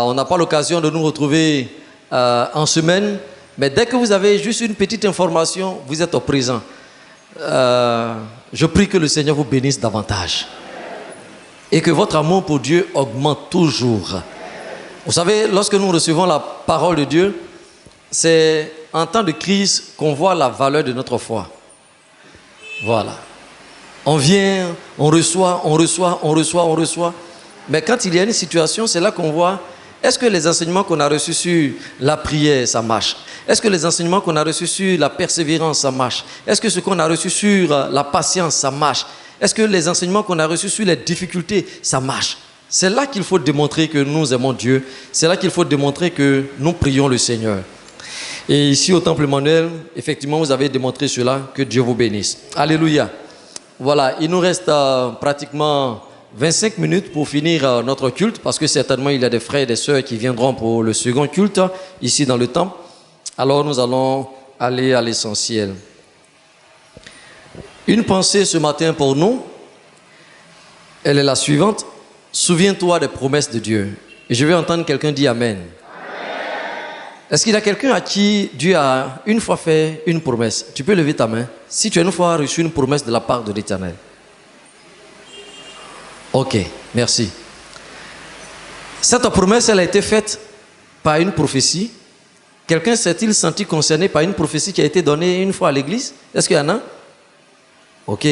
On n'a pas l'occasion de nous retrouver en semaine, mais dès que vous avez juste une petite information, vous êtes au présent. Je prie que le Seigneur vous bénisse davantage et que votre amour pour Dieu augmente toujours. Vous savez, lorsque nous recevons la parole de Dieu, c'est en temps de crise qu'on voit la valeur de notre foi. Voilà. On vient, on reçoit. Mais quand il y a une situation, c'est là qu'on voit, est-ce que les enseignements qu'on a reçus sur la prière, ça marche? Est-ce que les enseignements qu'on a reçus sur la persévérance, ça marche? Est-ce que ce qu'on a reçu sur la patience, ça marche? Est-ce que les enseignements qu'on a reçus sur les difficultés, ça marche? C'est là qu'il faut démontrer que nous aimons Dieu. C'est là qu'il faut démontrer que nous prions le Seigneur. Et ici au Temple Emmanuel, effectivement, vous avez démontré cela. Que Dieu vous bénisse. Alléluia. Voilà, il nous reste pratiquement 25 minutes pour finir notre culte, parce que certainement il y a des frères et des sœurs qui viendront pour le second culte ici dans le temple. Alors nous allons aller à l'essentiel. Une pensée ce matin pour nous, elle est la suivante. Souviens-toi des promesses de Dieu. Et je vais entendre quelqu'un dire Amen. Est-ce qu'il y a quelqu'un à qui Dieu a une fois fait une promesse? Tu peux lever ta main. Si tu as une fois reçu une promesse de la part de l'Éternel. Ok, merci. Cette promesse, elle a été faite par une prophétie. Quelqu'un s'est-il senti concerné par une prophétie qui a été donnée une fois à l'église? Est-ce qu'il y en a? Ok.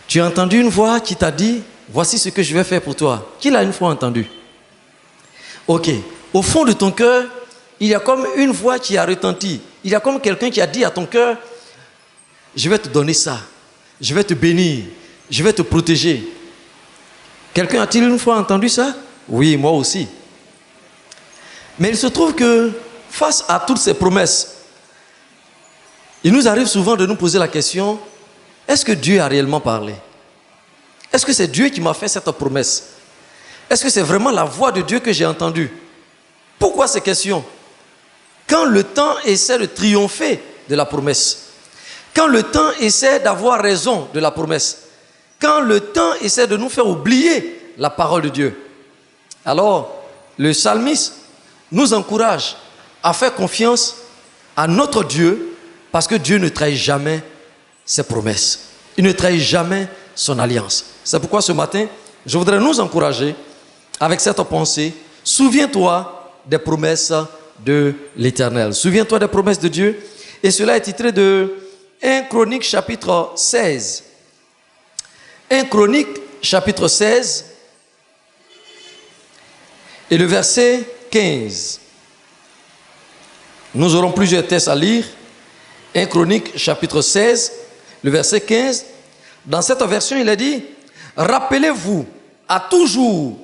Tu as entendu une voix qui t'a dit, voici ce que je vais faire pour toi. Qui l'a une fois entendu? Ok. Au fond de ton cœur, il y a comme une voix qui a retenti. Il y a comme quelqu'un qui a dit à ton cœur, je vais te donner ça. Je vais te bénir. Je vais te protéger. Quelqu'un a-t-il une fois entendu ça? Oui, moi aussi. Mais il se trouve que face à toutes ces promesses, il nous arrive souvent de nous poser la question, est-ce que Dieu a réellement parlé? Est-ce que c'est Dieu qui m'a fait cette promesse? Est-ce que c'est vraiment la voix de Dieu que j'ai entendue? Pourquoi ces questions? Quand le temps essaie de triompher de la promesse, quand le temps essaie d'avoir raison de la promesse, quand le temps essaie de nous faire oublier la parole de Dieu, alors le psalmiste nous encourage à faire confiance à notre Dieu, parce que Dieu ne trahit jamais ses promesses. Il ne trahit jamais son alliance. C'est pourquoi ce matin, je voudrais nous encourager avec cette pensée. Souviens-toi des promesses de l'Éternel. Souviens-toi des promesses de Dieu. Et cela est titré de 1 Chronique chapitre 16. 1 Chronique chapitre 16 et le verset 15. Nous aurons plusieurs textes à lire. 1 Chronique chapitre 16, le verset 15. Dans cette version, il est dit, rappelez-vous à toujours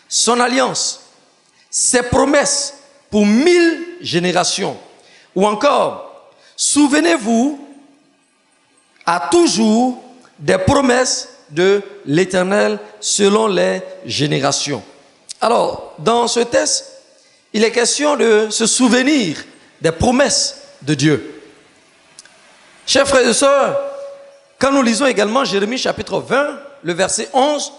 son alliance, ses promesses pour 1000 générations. Ou encore, souvenez-vous à toujours des promesses de l'Éternel selon les générations. Alors, dans ce texte, il est question de se souvenir des promesses de Dieu. Chers frères et sœurs, quand nous lisons également Jérémie chapitre 20, le verset 11,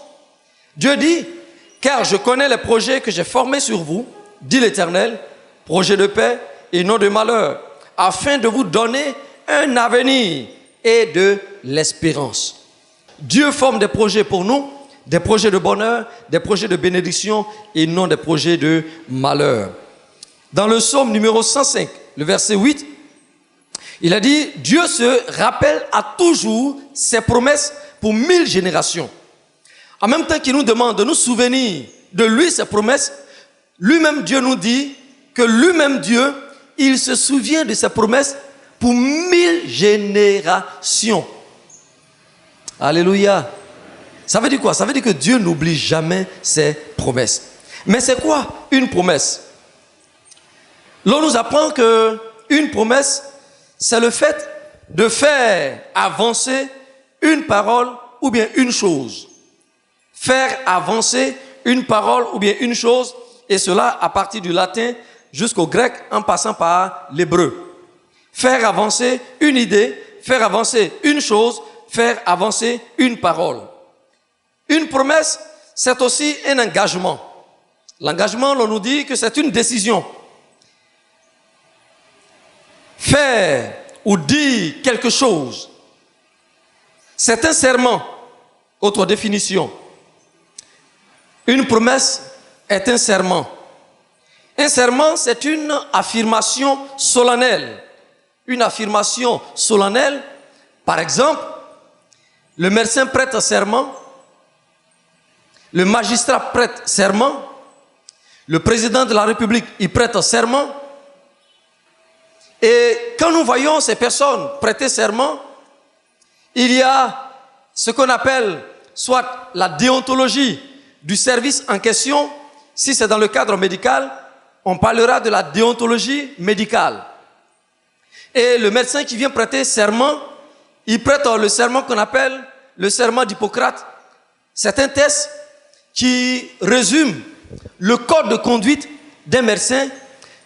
Dieu dit, « Car je connais les projets que j'ai formés sur vous, dit l'Éternel, projets de paix et non de malheur, afin de vous donner un avenir et de l'espérance. » Dieu forme des projets pour nous, des projets de bonheur, des projets de bénédiction et non des projets de malheur. Dans le psaume numéro 105, le verset 8, il a dit, Dieu se rappelle à toujours ses promesses pour 1000 générations. En même temps qu'il nous demande de nous souvenir de lui, ses promesses, lui-même Dieu nous dit que lui-même Dieu, il se souvient de ses promesses pour 1000 générations. Alléluia. Ça veut dire quoi? Ça veut dire que Dieu n'oublie jamais ses promesses. Mais c'est quoi une promesse? L'on nous apprend que une promesse, c'est le fait de faire avancer une parole ou bien une chose. Faire avancer une parole ou bien une chose, et cela à partir du latin jusqu'au grec en passant par l'hébreu. Faire avancer une idée, faire avancer une chose, faire avancer une parole. Une promesse, c'est aussi un engagement. L'engagement, l'on nous dit que c'est une décision. Faire ou dire quelque chose, c'est un serment. Autre définition. Une promesse est un serment. Un serment, c'est une affirmation solennelle. Une affirmation solennelle, par exemple, le médecin prête serment, le magistrat prête serment, le président de la République, il prête serment. Et quand nous voyons ces personnes prêter serment, il y a ce qu'on appelle soit la déontologie du service en question. Si c'est dans le cadre médical, on parlera de la déontologie médicale. Et le médecin qui vient prêter serment, il prête le serment qu'on appelle le serment d'Hippocrate. C'est un test qui résume le code de conduite d'un médecin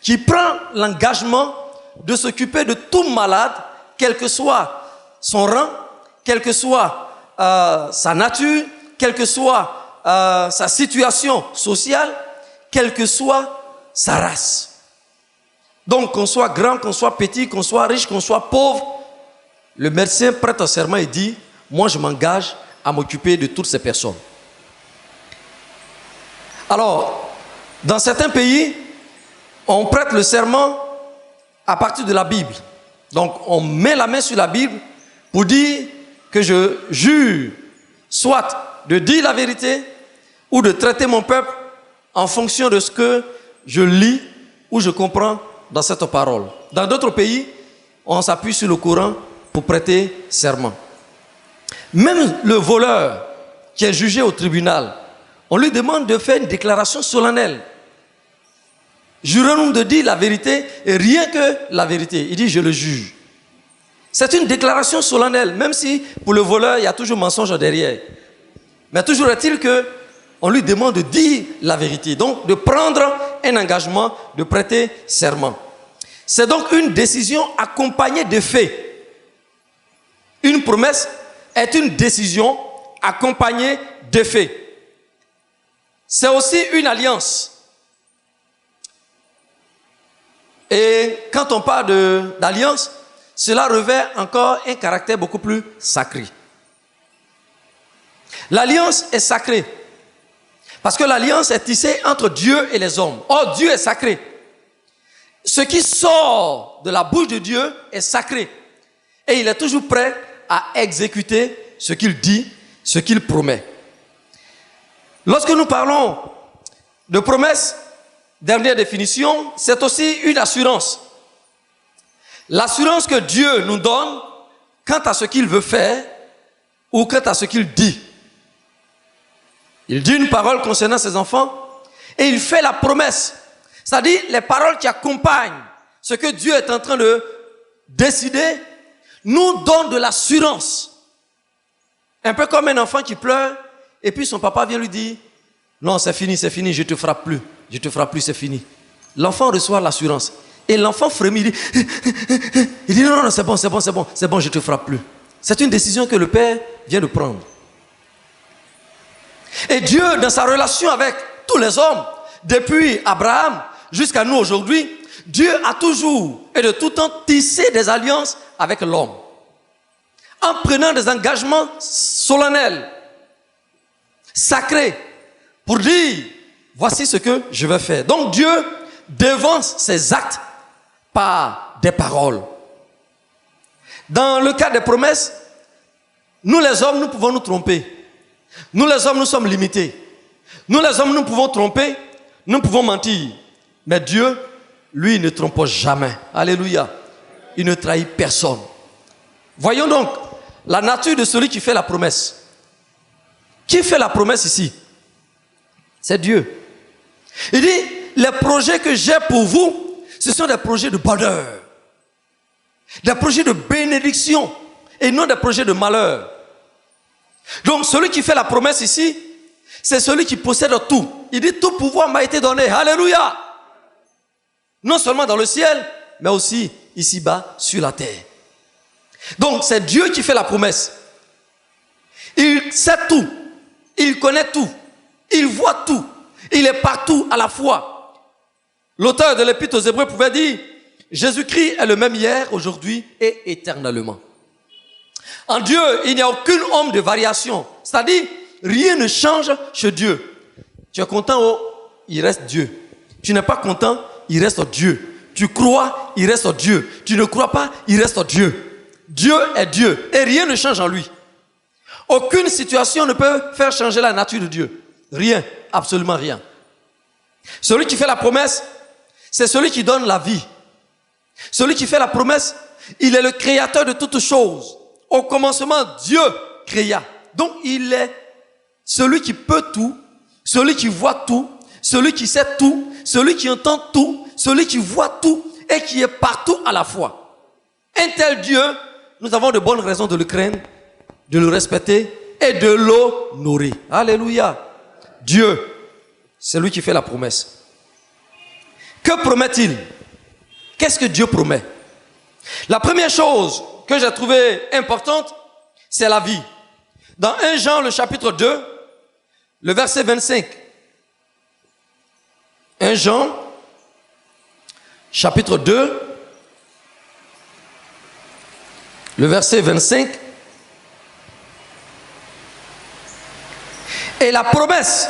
qui prend l'engagement de s'occuper de tout malade, quel que soit son rang, quelle que soit sa nature, quelle que soit sa situation sociale, quelle que soit sa race. Donc qu'on soit grand, qu'on soit petit, qu'on soit riche, qu'on soit pauvre, le médecin prête un serment et dit « Moi je m'engage à m'occuper de toutes ces personnes ». Alors, dans certains pays, on prête le serment à partir de la Bible. Donc on met la main sur la Bible pour dire que je jure soit de dire la vérité ou de traiter mon peuple en fonction de ce que je lis ou je comprends dans cette parole. Dans d'autres pays, on s'appuie sur le Coran pour prêter serment. Même le voleur qui est jugé au tribunal, on lui demande de faire une déclaration solennelle. Jurons-nous de dire la vérité et rien que la vérité. Il dit je le juge. C'est une déclaration solennelle, même si pour le voleur il y a toujours mensonge derrière. Mais toujours est-il qu'on lui demande de dire la vérité. Donc de prendre un engagement, de prêter serment. C'est donc une décision accompagnée de faits. Une promesse est une décision accompagnée de faits. C'est aussi une alliance. Et quand on parle d'alliance, cela revêt encore un caractère beaucoup plus sacré. L'alliance est sacrée. Parce que l'alliance est tissée entre Dieu et les hommes. Or, Dieu est sacré. Ce qui sort de la bouche de Dieu est sacré. Et il est toujours prêt à exécuter ce qu'il dit, ce qu'il promet. Lorsque nous parlons de promesse, dernière définition, c'est aussi une assurance. L'assurance que Dieu nous donne quant à ce qu'il veut faire ou quant à ce qu'il dit. Il dit une parole concernant ses enfants et il fait la promesse. C'est-à-dire les paroles qui accompagnent ce que Dieu est en train de décider nous donnent de l'assurance. Un peu comme un enfant qui pleure et puis son papa vient lui dire « Non, c'est fini, je te frappe plus. Je te frappe plus, c'est fini. » L'enfant reçoit l'assurance. Et l'enfant frémit, il dit non, c'est bon, je te frappe plus. C'est une décision que le Père vient de prendre. Et Dieu, dans sa relation avec tous les hommes, depuis Abraham jusqu'à nous aujourd'hui, Dieu a toujours et de tout temps tissé des alliances avec l'homme. En prenant des engagements solennels, sacrés, pour dire, voici ce que je vais faire. Donc Dieu devance ses actes par des paroles. Dans le cas des promesses, nous les hommes, nous pouvons nous tromper. Nous les hommes, nous sommes limités. Nous les hommes, nous pouvons tromper, nous pouvons mentir. Mais Dieu, lui, il ne trompe jamais. Alléluia. Il ne trahit personne. Voyons donc la nature de celui qui fait la promesse. Qui fait la promesse ici? C'est Dieu. Il dit, les projets que j'ai pour vous, ce sont des projets de bonheur, des projets de bénédiction et non des projets de malheur. Donc celui qui fait la promesse ici, c'est celui qui possède tout. Il dit, tout pouvoir m'a été donné. Alléluia. Non seulement dans le ciel, mais aussi ici-bas sur la terre. Donc c'est Dieu qui fait la promesse. Il sait tout, il connaît tout, il voit tout. Il est partout à la fois. L'auteur de l'Épître aux Hébreux pouvait dire, Jésus-Christ est le même hier, aujourd'hui et éternellement. En Dieu, il n'y a aucune ombre de variation. C'est-à-dire, rien ne change chez Dieu. Tu es content, oh, il reste Dieu. Tu n'es pas content, il reste Dieu. Tu crois, il reste Dieu. Tu ne crois pas, il reste Dieu. Dieu est Dieu et rien ne change en lui. Aucune situation ne peut faire changer la nature de Dieu. Rien, absolument rien. Celui qui fait la promesse, c'est celui qui donne la vie. Celui qui fait la promesse, il est le créateur de toutes choses. Au commencement, Dieu créa. Donc, il est celui qui peut tout, celui qui voit tout, celui qui sait tout, celui qui entend tout, celui qui voit tout et qui est partout à la fois. Un tel Dieu, nous avons de bonnes raisons de le craindre, de le respecter et de l'honorer. Alléluia. Dieu, c'est lui qui fait la promesse. Que promet-il? Qu'est-ce que Dieu promet? La première chose que j'ai trouvée importante, c'est la vie. Dans 1 Jean, le chapitre 2, le verset 25. 1 Jean, chapitre 2, le verset 25. Et la promesse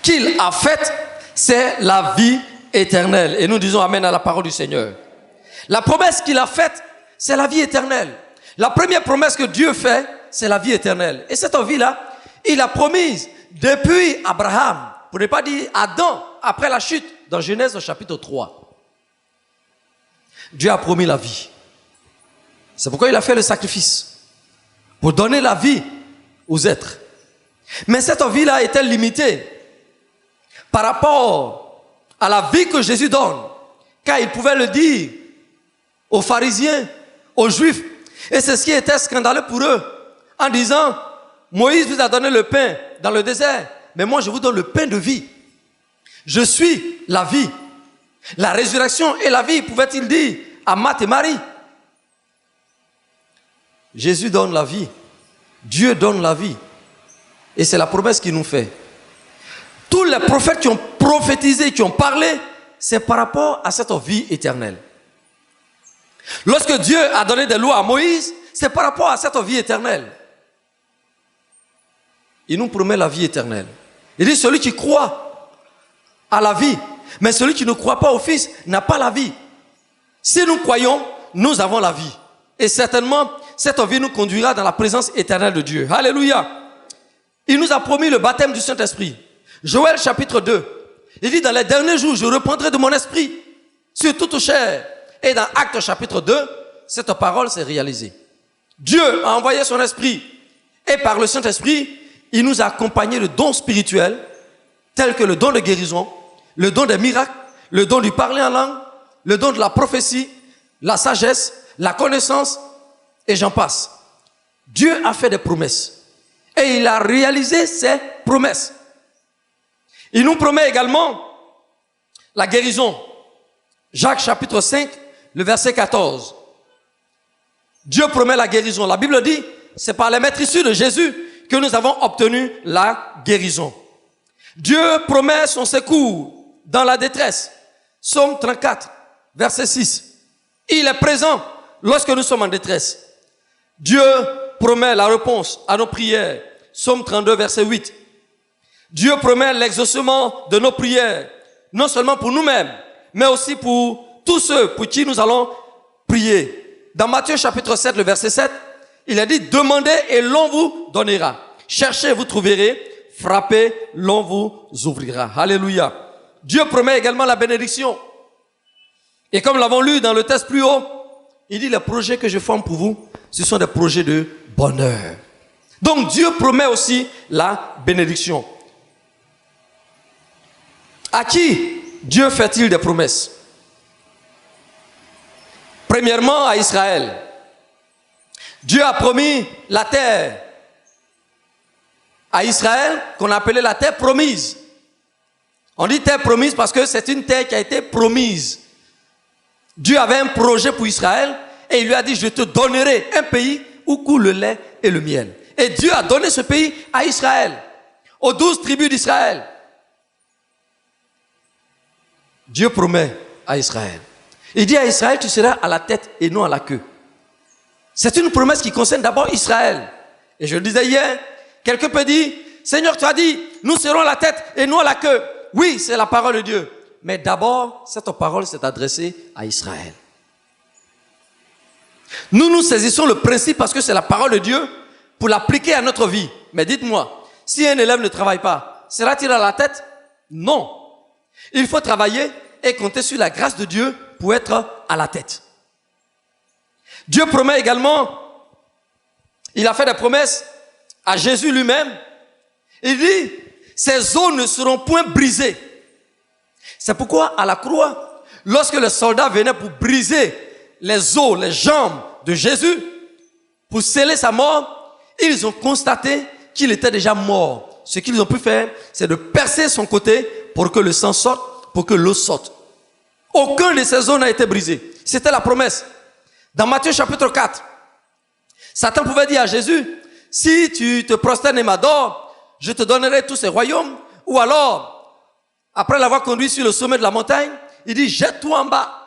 qu'il a faite, c'est la vie éternelle. Et nous disons amen à la parole du Seigneur. La promesse qu'il a faite, c'est la vie éternelle. La première promesse que Dieu fait, c'est la vie éternelle. Et cette vie-là, il a promise depuis Abraham, pour ne pas dire Adam, après la chute, dans Genèse au chapitre 3. Dieu a promis la vie. C'est pourquoi il a fait le sacrifice, pour donner la vie aux êtres. Mais cette vie-là était limitée par rapport à la vie que Jésus donne, car il pouvait le dire aux pharisiens, aux juifs, et c'est ce qui était scandaleux pour eux, en disant, Moïse vous a donné le pain dans le désert, mais moi je vous donne le pain de vie. Je suis la vie. La résurrection et la vie, pouvait-il dire à Marthe et Marie. Jésus donne la vie. Dieu donne la vie. Et c'est la promesse qu'il nous fait. Tous les prophètes qui ont prophétisé, qui ont parlé, c'est par rapport à cette vie éternelle. Lorsque Dieu a donné des lois à Moïse, c'est par rapport à cette vie éternelle. Il nous promet la vie éternelle. Il dit, celui qui croit à la vie, mais celui qui ne croit pas au Fils n'a pas la vie. Si nous croyons, nous avons la vie. Et certainement, cette vie nous conduira dans la présence éternelle de Dieu. Alléluia. Il nous a promis le baptême du Saint-Esprit. Joël chapitre 2. Il dit, dans les derniers jours, je reprendrai de mon esprit sur toute chair. Et dans Actes chapitre 2, cette parole s'est réalisée. Dieu a envoyé son esprit. Et par le Saint-Esprit, il nous a accompagnés de dons spirituels, tels que le don de guérison, le don des miracles, le don du parler en langue, le don de la prophétie, la sagesse, la connaissance, et j'en passe. Dieu a fait des promesses. Et il a réalisé ses promesses. Il nous promet également la guérison. Jacques chapitre 5, le verset 14. Dieu promet la guérison. La Bible dit, c'est par les maîtrisses de Jésus que nous avons obtenu la guérison. Dieu promet son secours dans la détresse. Psaume 34, verset 6. Il est présent lorsque nous sommes en détresse. Dieu promet la réponse à nos prières. Psaume 32, verset 8. Dieu promet l'exaucement de nos prières, non seulement pour nous-mêmes, mais aussi pour tous ceux pour qui nous allons prier. Dans Matthieu chapitre 7, le verset 7, il a dit, demandez et l'on vous donnera. Cherchez, vous trouverez. Frappez, l'on vous ouvrira. Alléluia. Dieu promet également la bénédiction. Et comme nous l'avons lu dans le texte plus haut, il dit, les projets que je forme pour vous, ce sont des projets de bonheur. Donc Dieu promet aussi la bénédiction. À qui Dieu fait-il des promesses? Premièrement, à Israël. Dieu a promis la terre à Israël, qu'on appelait la terre promise. On dit terre promise parce que c'est une terre qui a été promise. Dieu avait un projet pour Israël et il lui a dit, je te donnerai un pays où coule le lait et le miel. Et Dieu a donné ce pays à Israël, aux 12 tribus d'Israël. Dieu promet à Israël. Il dit à Israël, tu seras à la tête et non à la queue. C'est une promesse qui concerne d'abord Israël. Et je le disais hier, quelqu'un peut dire, Seigneur, tu as dit, nous serons à la tête et non à la queue. Oui, c'est la parole de Dieu. Mais d'abord, cette parole s'est adressée à Israël. Nous saisissons le principe parce que c'est la parole de Dieu pour l'appliquer à notre vie. Mais dites-moi, si un élève ne travaille pas, sera-t-il à la tête? Non. Il faut travailler et compter sur la grâce de Dieu pour être à la tête. Dieu promet également, il a fait des promesses à Jésus lui-même. Il dit, ces os ne seront point brisés. C'est pourquoi à la croix, lorsque les soldats venaient pour briser les os, les jambes de Jésus, pour sceller sa mort, ils ont constaté qu'il était déjà mort. Ce qu'ils ont pu faire, c'est de percer son côté pour que le sang sorte, pour que l'eau sorte. Aucun de ces os n'a été brisé. C'était la promesse. Dans Matthieu chapitre 4, Satan pouvait dire à Jésus, si tu te prosternes et m'adores, je te donnerai tous ces royaumes. Ou alors, après l'avoir conduit sur le sommet de la montagne, il dit, jette-toi en bas.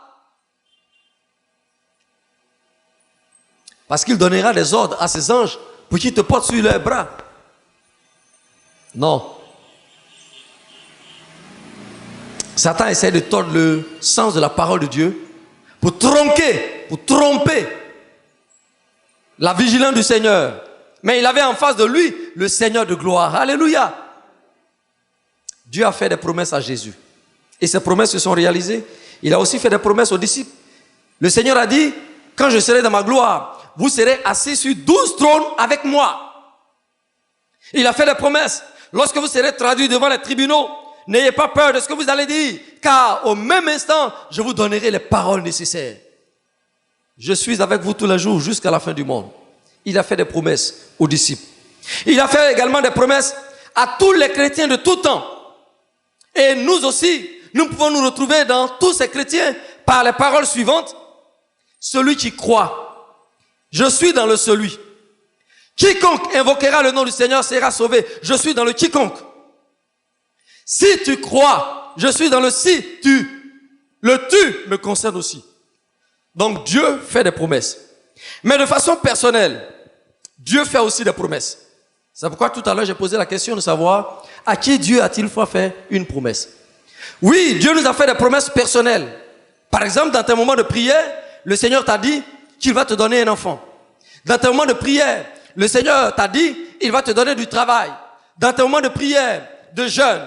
Parce qu'il donnera des ordres à ses anges pour qu'ils te portent sur leurs bras. Non. Satan essaie de tordre le sens de la parole de Dieu pour tronquer, pour tromper la vigilance du Seigneur. Mais il avait en face de lui le Seigneur de gloire. Alléluia. Dieu a fait des promesses à Jésus. Et ces promesses se sont réalisées. Il a aussi fait des promesses aux disciples. Le Seigneur a dit, quand je serai dans ma gloire, vous serez assis sur 12 trônes avec moi. Il a fait des promesses. Lorsque vous serez traduits devant les tribunaux, n'ayez pas peur de ce que vous allez dire, car au même instant, je vous donnerai les paroles nécessaires. Je suis avec vous tous les jours jusqu'à la fin du monde. Il a fait des promesses aux disciples. Il a fait également des promesses à tous les chrétiens de tout temps. Et nous aussi, nous pouvons nous retrouver dans tous ces chrétiens par les paroles suivantes. Celui qui croit, je suis dans le celui. Quiconque invoquera le nom du Seigneur sera sauvé. Je suis dans le quiconque. Si tu crois, je suis dans le si tu. Le tu me concerne aussi. Donc Dieu fait des promesses. Mais de façon personnelle, Dieu fait aussi des promesses. C'est pourquoi tout à l'heure j'ai posé la question de savoir à qui Dieu a-t-il fait une promesse. Oui, Dieu nous a fait des promesses personnelles. Par exemple, dans tes moments de prière, le Seigneur t'a dit qu'il va te donner un enfant. Dans tes moments de prière, le Seigneur t'a dit il va te donner du travail. Dans tes moments de prière, de jeûne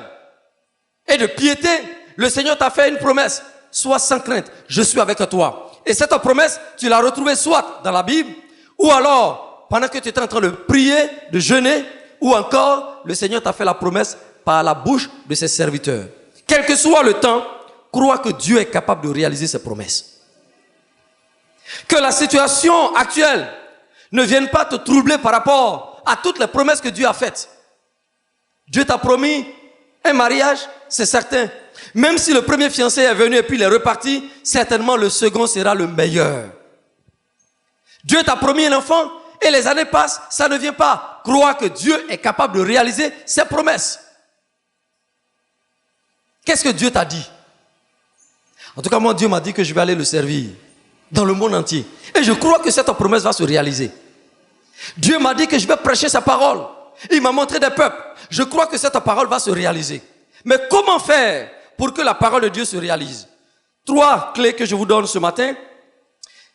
et de piété, le Seigneur t'a fait une promesse. Sois sans crainte, je suis avec toi. Et cette promesse, tu l'as retrouvée soit dans la Bible, ou alors, pendant que tu étais en train de prier, de jeûner, ou encore, le Seigneur t'a fait la promesse par la bouche de ses serviteurs. Quel que soit le temps, crois que Dieu est capable de réaliser ses promesses. Que la situation actuelle ne vienne pas te troubler par rapport à toutes les promesses que Dieu a faites. Dieu t'a promis un mariage, c'est certain. Même si le premier fiancé est venu et puis il est reparti, certainement le second sera le meilleur. Dieu t'a promis un enfant et les années passent, ça ne vient pas. Crois que Dieu est capable de réaliser ses promesses. Qu'est-ce que Dieu t'a dit? En tout cas, moi, Dieu m'a dit que je vais aller le servir dans le monde entier. Et je crois que cette promesse va se réaliser. Dieu m'a dit que je vais prêcher sa parole. Il m'a montré des peuples. Je crois que cette parole va se réaliser. Mais comment faire pour que la parole de Dieu se réalise? 3 clés que je vous donne ce matin.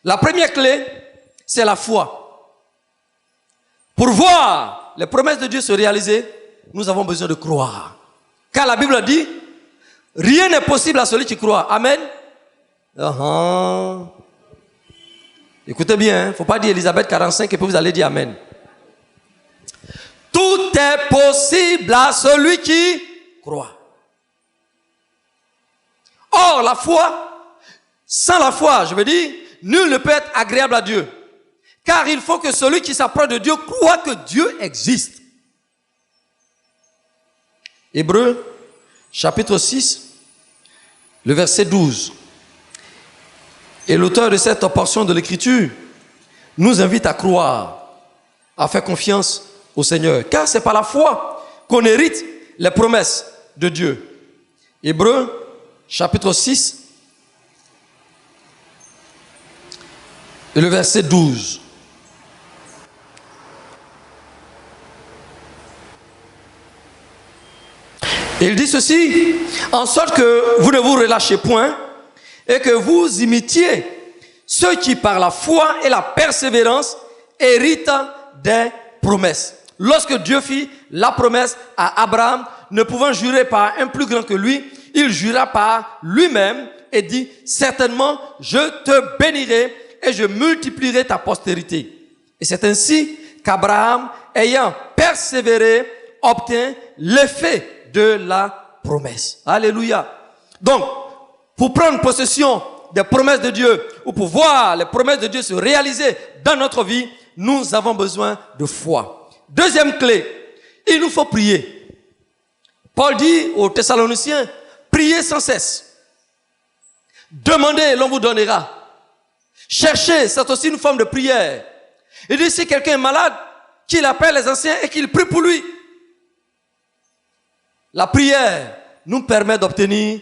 La première clé, c'est la foi. Pour voir les promesses de Dieu se réaliser, nous avons besoin de croire. Car la Bible dit, rien n'est possible à celui qui croit. Amen. Écoutez bien, il ne faut pas dire Élisabeth 45 et puis vous allez dire Amen. Tout est possible à celui qui croit. Or, la foi, sans la foi, je veux dire, nul ne peut être agréable à Dieu. Car il faut que celui qui s'approche de Dieu croit que Dieu existe. Hébreux, chapitre 6, le verset 12. Et l'auteur de cette portion de l'Écriture nous invite à croire, à faire confiance au Seigneur. Car c'est par la foi qu'on hérite les promesses de Dieu. Hébreux, chapitre 6, et le verset 12. Et il dit ceci, en sorte que vous ne vous relâchez point et que vous imitiez ceux qui par la foi et la persévérance héritent des promesses. Lorsque Dieu fit la promesse à Abraham, ne pouvant jurer par un plus grand que lui, il jura par lui-même et dit, certainement je te bénirai et je multiplierai ta postérité. Et c'est ainsi qu'Abraham, ayant persévéré, obtint l'effet de la promesse. Alléluia. Donc, pour prendre possession des promesses de Dieu, ou pour voir les promesses de Dieu se réaliser dans notre vie, nous avons besoin de foi. Deuxième clé, il nous faut prier. Paul dit aux Thessaloniciens, priez sans cesse. Demandez, l'on vous donnera. Cherchez, c'est aussi une forme de prière. Il dit, si quelqu'un est malade, qu'il appelle les anciens et qu'il prie pour lui. La prière nous permet d'obtenir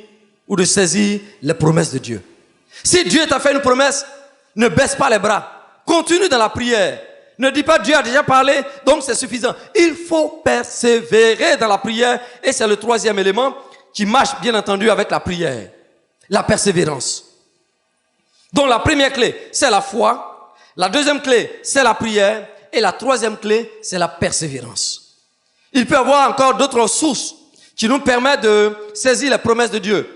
ou de saisir les promesses de Dieu. Si Dieu t'a fait une promesse, ne baisse pas les bras. Continue dans la prière. Ne dis pas Dieu a déjà parlé, donc c'est suffisant. Il faut persévérer dans la prière. Et c'est le troisième élément qui marche bien entendu avec la prière. La persévérance. Donc la première clé, c'est la foi. La deuxième clé, c'est la prière. Et la troisième clé, c'est la persévérance. Il peut y avoir encore d'autres sources qui nous permettent de saisir les promesses de Dieu.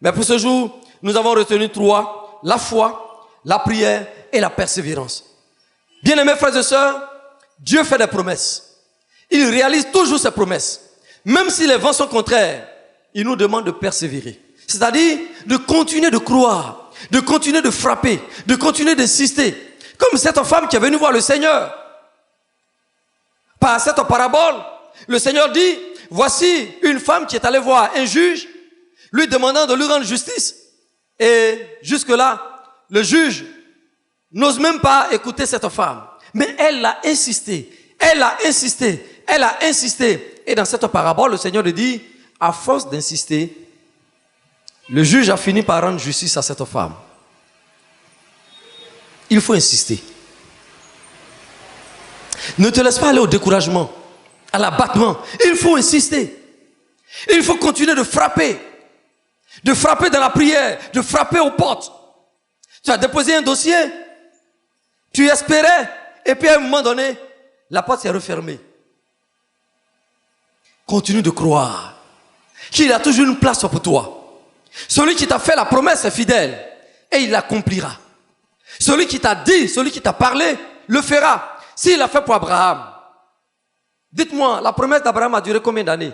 Mais pour ce jour, nous avons retenu trois, la foi, la prière et la persévérance. Bien-aimés frères et sœurs, Dieu fait des promesses. Il réalise toujours ses promesses. Même si les vents sont contraires, il nous demande de persévérer. C'est-à-dire de continuer de croire, de continuer de frapper, de continuer d'insister. Comme cette femme qui est venue voir le Seigneur. Par cette parabole, le Seigneur dit, voici une femme qui est allée voir un juge, lui demandant de lui rendre justice. Et jusque-là, le juge n'ose même pas écouter cette femme. Mais elle a insisté, elle a insisté, elle a insisté. Et dans cette parabole, le Seigneur lui dit, à force d'insister, le juge a fini par rendre justice à cette femme. Il faut insister. Ne te laisse pas aller au découragement, à l'abattement. Il faut insister. Il faut continuer de frapper dans la prière, de frapper aux portes. Tu as déposé un dossier, tu espérais, et puis à un moment donné, la porte s'est refermée. Continue de croire qu'il a toujours une place pour toi. Celui qui t'a fait la promesse est fidèle et il l'accomplira. Celui qui t'a dit, celui qui t'a parlé, le fera. S'il l'a fait pour Abraham, dites-moi, la promesse d'Abraham a duré combien d'années?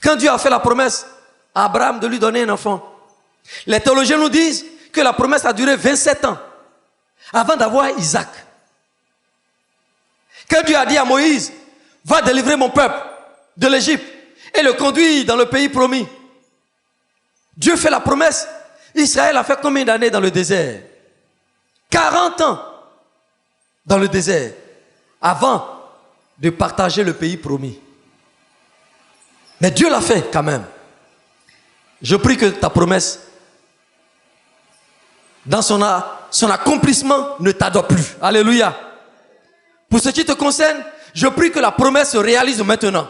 Quand Dieu a fait la promesse à Abraham de lui donner un enfant, les théologiens nous disent que la promesse a duré 27 ans avant d'avoir Isaac. Quand Dieu a dit à Moïse, va délivrer mon peuple de l'Égypte et le conduire dans le pays promis, Dieu fait la promesse. Israël a fait combien d'années dans le désert? 40 ans dans le désert avant de partager le pays promis. Mais Dieu l'a fait quand même. Je prie que ta promesse, dans son accomplissement, ne tarde plus. Alléluia. Pour ce qui te concerne, je prie que la promesse se réalise maintenant.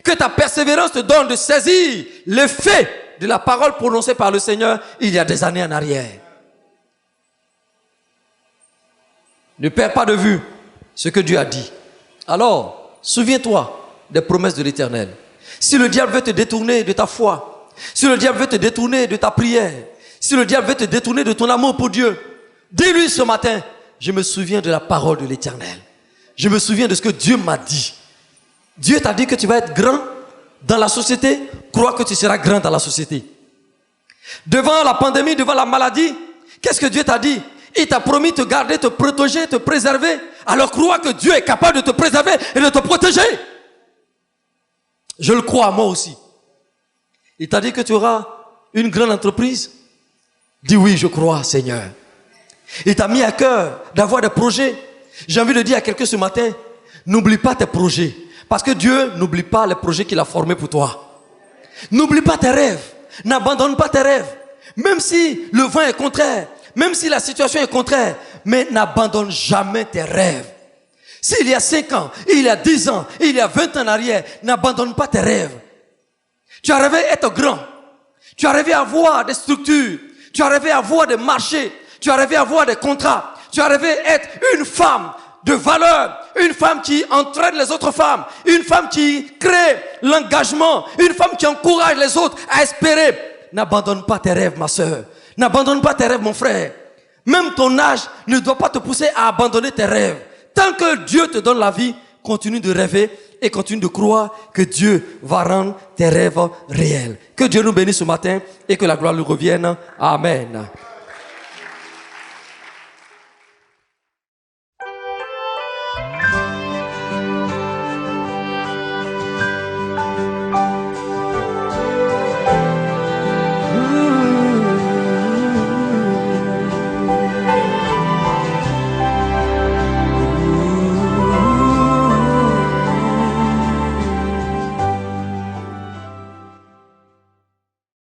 Que ta persévérance te donne de saisir l'effet de la parole prononcée par le Seigneur il y a des années en arrière. Ne perds pas de vue ce que Dieu a dit. Alors, souviens-toi des promesses de l'Éternel. Si le diable veut te détourner de ta foi, si le diable veut te détourner de ta prière, si le diable veut te détourner de ton amour pour Dieu, dis-lui ce matin, je me souviens de la parole de l'Éternel. Je me souviens de ce que Dieu m'a dit. Dieu t'a dit que tu vas être grand dans la société, crois que tu seras grand dans la société. Devant la pandémie, devant la maladie, qu'est-ce que Dieu t'a dit? Il t'a promis de te garder, te protéger, te préserver. Alors crois que Dieu est capable de te préserver et de te protéger. Je le crois, moi aussi. Il t'a dit que tu auras une grande entreprise. Dis oui, je crois, Seigneur. Il t'a mis à cœur d'avoir des projets. J'ai envie de dire à quelqu'un ce matin, n'oublie pas tes projets. Parce que Dieu n'oublie pas les projets qu'il a formés pour toi. N'oublie pas tes rêves. N'abandonne pas tes rêves. Même si le vent est contraire, même si la situation est contraire, mais n'abandonne jamais tes rêves. S'il y a 5 ans, il y a 10 ans, il y a 20 ans en arrière, n'abandonne pas tes rêves. Tu as rêvé être grand. Tu as rêvé avoir des structures. Tu as rêvé avoir des marchés. Tu as rêvé avoir des contrats. Tu as rêvé être une femme de valeur. Une femme qui entraîne les autres femmes. Une femme qui crée l'engagement. Une femme qui encourage les autres à espérer. N'abandonne pas tes rêves, ma soeur. N'abandonne pas tes rêves, mon frère. Même ton âge ne doit pas te pousser à abandonner tes rêves. Tant que Dieu te donne la vie, continue de rêver et continue de croire que Dieu va rendre tes rêves réels. Que Dieu nous bénisse ce matin et que la gloire lui revienne. Amen.